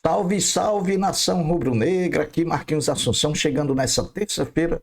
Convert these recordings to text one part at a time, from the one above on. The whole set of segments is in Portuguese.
Salve, salve, nação rubro-negra, aqui Marquinhos Assunção, chegando nessa terça-feira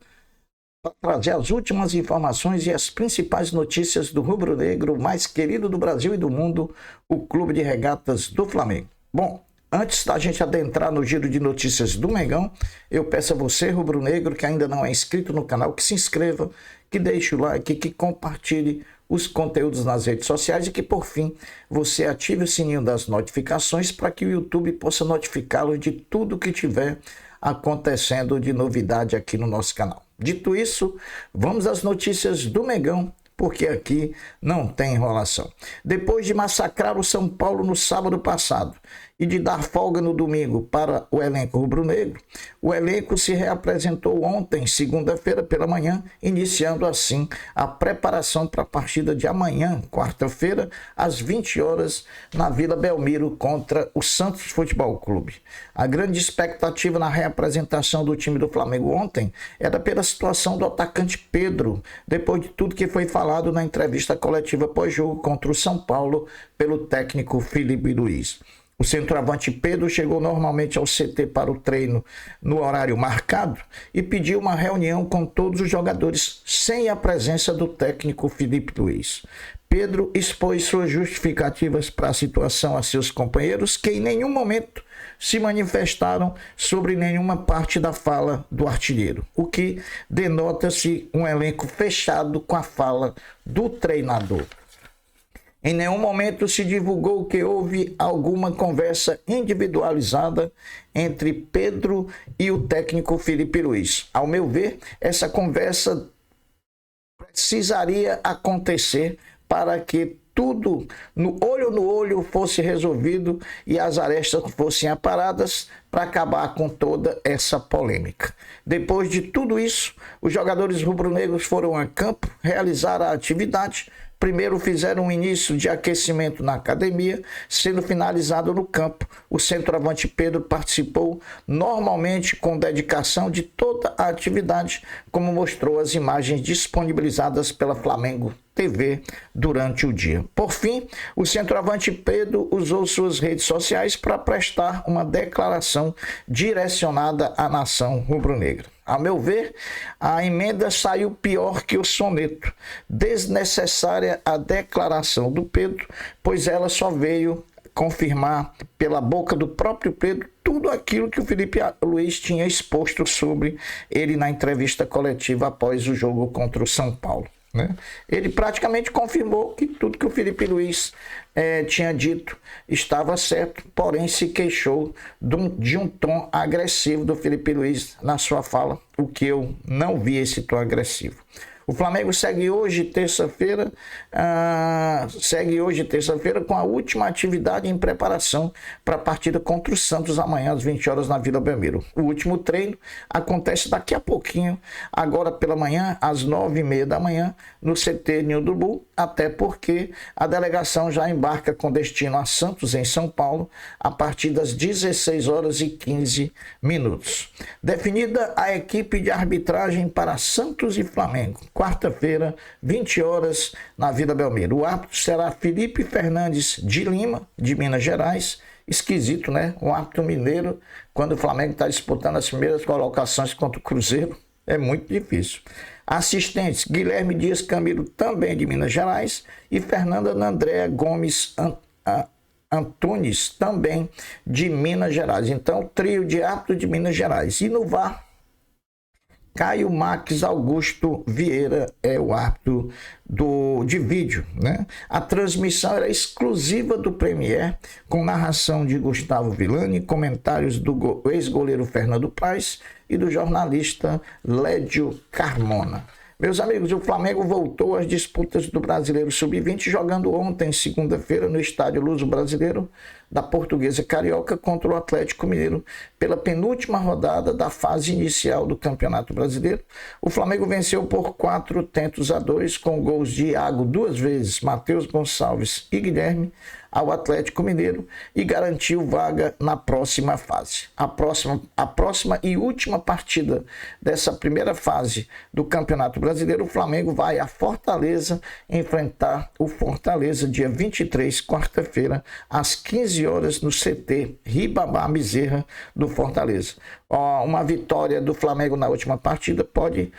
para trazer as últimas informações e as principais notícias do rubro-negro mais querido do Brasil e do mundo, o Clube de Regatas do Flamengo. Bom, antes da gente adentrar no giro de notícias do Mengão, eu peço a você, rubro-negro, que ainda não é inscrito no canal, que se inscreva, que deixe o like, que compartilhe os conteúdos nas redes sociais e que, por fim, você ative o sininho das notificações para que o YouTube possa notificá-lo de tudo que tiver acontecendo de novidade aqui no nosso canal. Dito isso, vamos às notícias do Mengão, porque aqui não tem enrolação. Depois de massacrar o São Paulo no sábado passado e de dar folga no domingo para o elenco rubro-negro, o elenco se reapresentou ontem, segunda-feira pela manhã, iniciando assim a preparação para a partida de amanhã, quarta-feira, às 20 horas, na Vila Belmiro contra o Santos Futebol Clube. A grande expectativa na reapresentação do time do Flamengo ontem era pela situação do atacante Pedro, depois de tudo que foi falado na entrevista coletiva pós-jogo contra o São Paulo pelo técnico Felipe Luiz. O centroavante Pedro chegou normalmente ao CT para o treino no horário marcado e pediu uma reunião com todos os jogadores sem a presença do técnico Felipe Luiz. Pedro expôs suas justificativas para a situação a seus companheiros, que em nenhum momento se manifestaram sobre nenhuma parte da fala do artilheiro, o que denota-se um elenco fechado com a fala do treinador. Em nenhum momento se divulgou que houve alguma conversa individualizada entre Pedro e o técnico Felipe Luiz. Ao meu ver, essa conversa precisaria acontecer para que tudo no olho fosse resolvido e as arestas fossem aparadas para acabar com toda essa polêmica. Depois de tudo isso, os jogadores rubro-negros foram a campo realizar a atividade. Primeiro fizeram um início de aquecimento na academia, sendo finalizado no campo. O centroavante Pedro participou normalmente com dedicação de toda a atividade, como mostrou as imagens disponibilizadas pela Flamengo TV durante o dia. Por fim, o centroavante Pedro usou suas redes sociais para prestar uma declaração direcionada à nação rubro-negra. Ao meu ver, a emenda saiu pior que o soneto. Desnecessária a declaração do Pedro, pois ela só veio confirmar pela boca do próprio Pedro tudo aquilo que o Felipe Luiz tinha exposto sobre ele na entrevista coletiva após o jogo contra o São Paulo. Ele praticamente confirmou que tudo que o Felipe Luiz tinha dito estava certo, porém se queixou de um tom agressivo do Felipe Luiz na sua fala, o que eu não vi esse tom agressivo. O Flamengo segue hoje, terça-feira, com a última atividade em preparação para a partida contra o Santos amanhã às 20 horas na Vila Belmiro. O último treino acontece daqui a pouquinho, agora pela manhã, às 9h30 da manhã, no CT Ninho do Urubu, até porque a delegação já embarca com destino a Santos, em São Paulo, a partir das 16h15. Definida a equipe de arbitragem para Santos e Flamengo. Quarta-feira, 20 horas, na Vila Belmiro. O árbitro será Felipe Fernandes de Lima, de Minas Gerais. Esquisito, né? Um árbitro mineiro, quando o Flamengo está disputando as primeiras colocações contra o Cruzeiro, é muito difícil. Assistentes, Guilherme Dias Camilo, também de Minas Gerais, e Fernanda Andréa Gomes Antunes, também de Minas Gerais. Então, trio de árbitro de Minas Gerais. E no VAR, Caio Max Augusto Vieira é o árbitro de vídeo, A transmissão era exclusiva do Premier, com narração de Gustavo Villani, comentários do ex-goleiro Fernando Praz e do jornalista Lédio Carmona. Meus amigos, o Flamengo voltou às disputas do Brasileiro Sub-20, jogando ontem, segunda-feira, no estádio Luso Brasileiro da Portuguesa Carioca contra o Atlético Mineiro, pela penúltima rodada da fase inicial do Campeonato Brasileiro. O Flamengo venceu por 4-2, com gols de Iago 2 vezes, Matheus Gonçalves e Guilherme, ao Atlético Mineiro e garantiu vaga na próxima fase. A próxima e última partida dessa primeira fase do Campeonato Brasileiro, o Flamengo vai a Fortaleza enfrentar o Fortaleza dia 23, quarta-feira, às 15 horas no CT Ribamar Bezerra do Fortaleza. Uma vitória do Flamengo na última partida pode,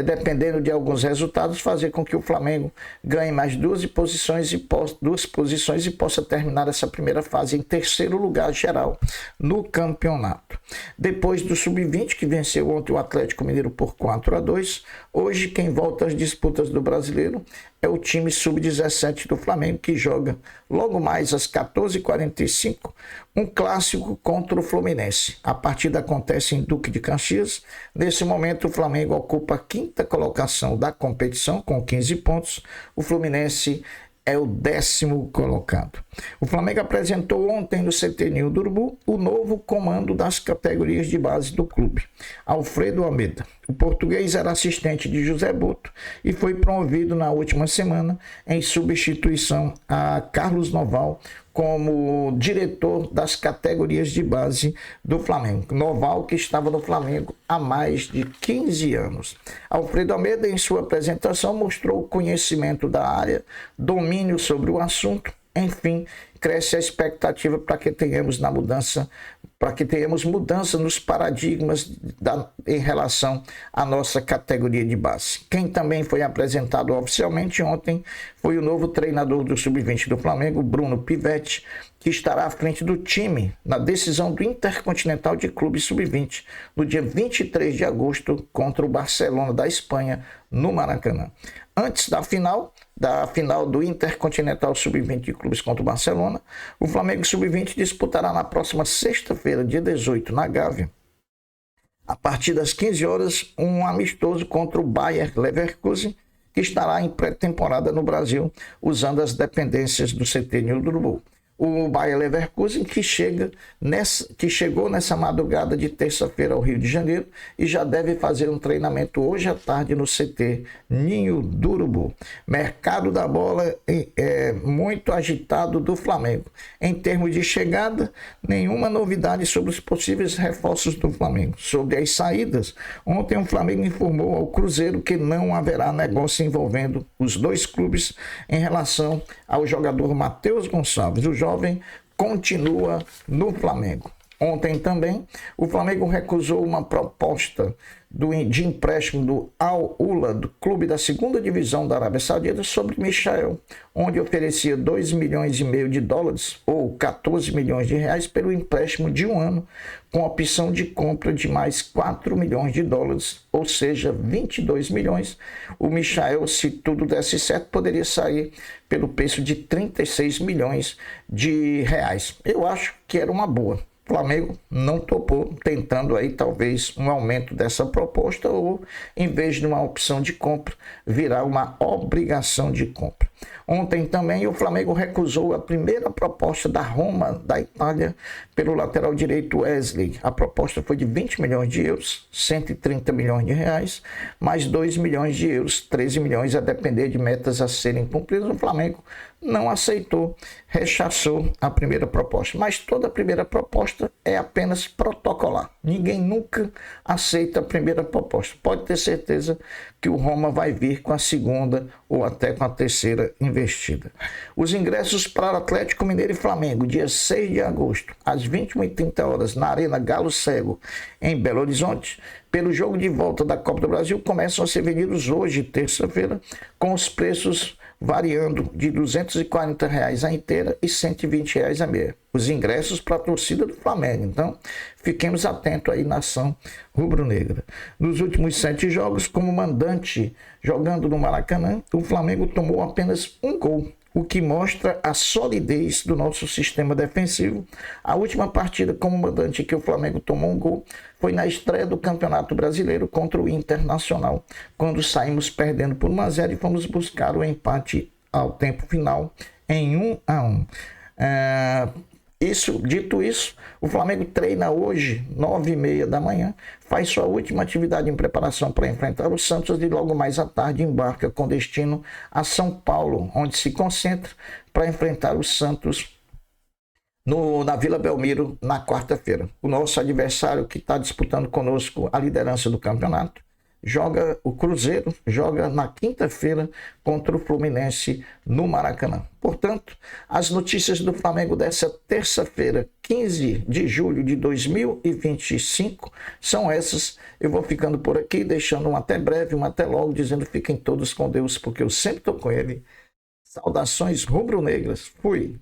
dependendo de alguns resultados, fazer com que o Flamengo ganhe mais duas posições e possa terminar essa primeira fase em terceiro lugar geral no campeonato. Depois do Sub-20, que venceu ontem o Atlético Mineiro por 4-2, hoje quem volta às disputas do Brasileiro é o time Sub-17 do Flamengo, que joga logo mais às 14h45 um clássico contra o Fluminense. A partida acontece em Duque de Caxias. Nesse momento, o Flamengo ocupa a quinta colocação da competição com 15 pontos. O Fluminense é o 10º colocado. O Flamengo apresentou ontem no CT Ninho do Urubu o novo comando das categorias de base do clube, Alfredo Almeida. O português era assistente de José Boto e foi promovido na última semana em substituição a Carlos Noval como diretor das categorias de base do Flamengo. Noval, que estava no Flamengo há mais de 15 anos. Alfredo Almeida, em sua apresentação, mostrou conhecimento da área, domínio sobre o assunto. Enfim, cresce a expectativa para que tenhamos mudança nos paradigmas em relação à nossa categoria de base. Quem também foi apresentado oficialmente ontem foi o novo treinador do Sub-20 do Flamengo, Bruno Pivetti, que estará à frente do time na decisão do Intercontinental de Clubes Sub-20, no dia 23 de agosto, contra o Barcelona da Espanha, no Maracanã. Antes da final do Intercontinental Sub-20 de Clubes contra o Barcelona, o Flamengo Sub-20 disputará na próxima sexta-feira, dia 18, na Gávea, a partir das 15 horas, um amistoso contra o Bayer Leverkusen, que estará em pré-temporada no Brasil, usando as dependências do CT Ninho do Urubu. O Bayer Leverkusen, que chegou nessa madrugada de terça-feira ao Rio de Janeiro e já deve fazer um treinamento hoje à tarde no CT Ninho do Urubu. Mercado da bola é muito agitado do Flamengo. Em termos de chegada, nenhuma novidade sobre os possíveis reforços do Flamengo. Sobre as saídas, ontem o Flamengo informou ao Cruzeiro que não haverá negócio envolvendo os dois clubes em relação ao jogador Matheus Gonçalves. O jovem continua no Flamengo. Ontem também, o Flamengo recusou uma proposta de empréstimo do Al-Ula, do clube da segunda divisão da Arábia Saudita, sobre Michael, onde oferecia 2,5 milhões de dólares, ou 14 milhões de reais, pelo empréstimo de um ano, com opção de compra de mais 4 milhões de dólares, ou seja, 22 milhões. O Michael, se tudo desse certo, poderia sair pelo preço de 36 milhões de reais. Eu acho que era uma boa. O Flamengo não topou, tentando aí talvez um aumento dessa proposta ou, em vez de uma opção de compra, virar uma obrigação de compra. Ontem também o Flamengo recusou a primeira proposta da Roma, da Itália, pelo lateral direito Wesley. A proposta foi de 20 milhões de euros, 130 milhões de reais, mais 2 milhões de euros, 13 milhões, a depender de metas a serem cumpridas. O Flamengo não aceitou, rechaçou a primeira proposta. Mas toda a primeira proposta é apenas protocolar. Ninguém nunca aceita a primeira proposta. Pode ter certeza que o Roma vai vir com a segunda ou até com a terceira investida. Os ingressos para Atlético Mineiro e Flamengo, dia 6 de agosto, às 21h30, na Arena Galo Cego, em Belo Horizonte, pelo jogo de volta da Copa do Brasil, começam a ser vendidos hoje, terça-feira, com os preços variando de R$ 240 a inteira e R$ 120 a meia. Os ingressos para a torcida do Flamengo. Então, fiquemos atentos aí na ação rubro-negra. Nos últimos 7 jogos, como mandante jogando no Maracanã, o Flamengo tomou apenas um gol, o que mostra a solidez do nosso sistema defensivo. A última partida como mandante que o Flamengo tomou um gol foi na estreia do Campeonato Brasileiro contra o Internacional, quando saímos perdendo por 1-0 e fomos buscar o empate ao tempo final em 1-1. Dito isso, o Flamengo treina hoje, 9h30 da manhã, faz sua última atividade em preparação para enfrentar o Santos e logo mais à tarde embarca com destino a São Paulo, onde se concentra para enfrentar o Santos na Vila Belmiro na quarta-feira. O nosso adversário que está disputando conosco a liderança do campeonato, o Cruzeiro joga na quinta-feira contra o Fluminense no Maracanã. Portanto, as notícias do Flamengo dessa terça-feira, 15 de julho de 2025, são essas. Eu vou ficando por aqui, deixando um até breve, um até logo, dizendo fiquem todos com Deus, porque eu sempre estou com ele. Saudações rubro-negras. Fui!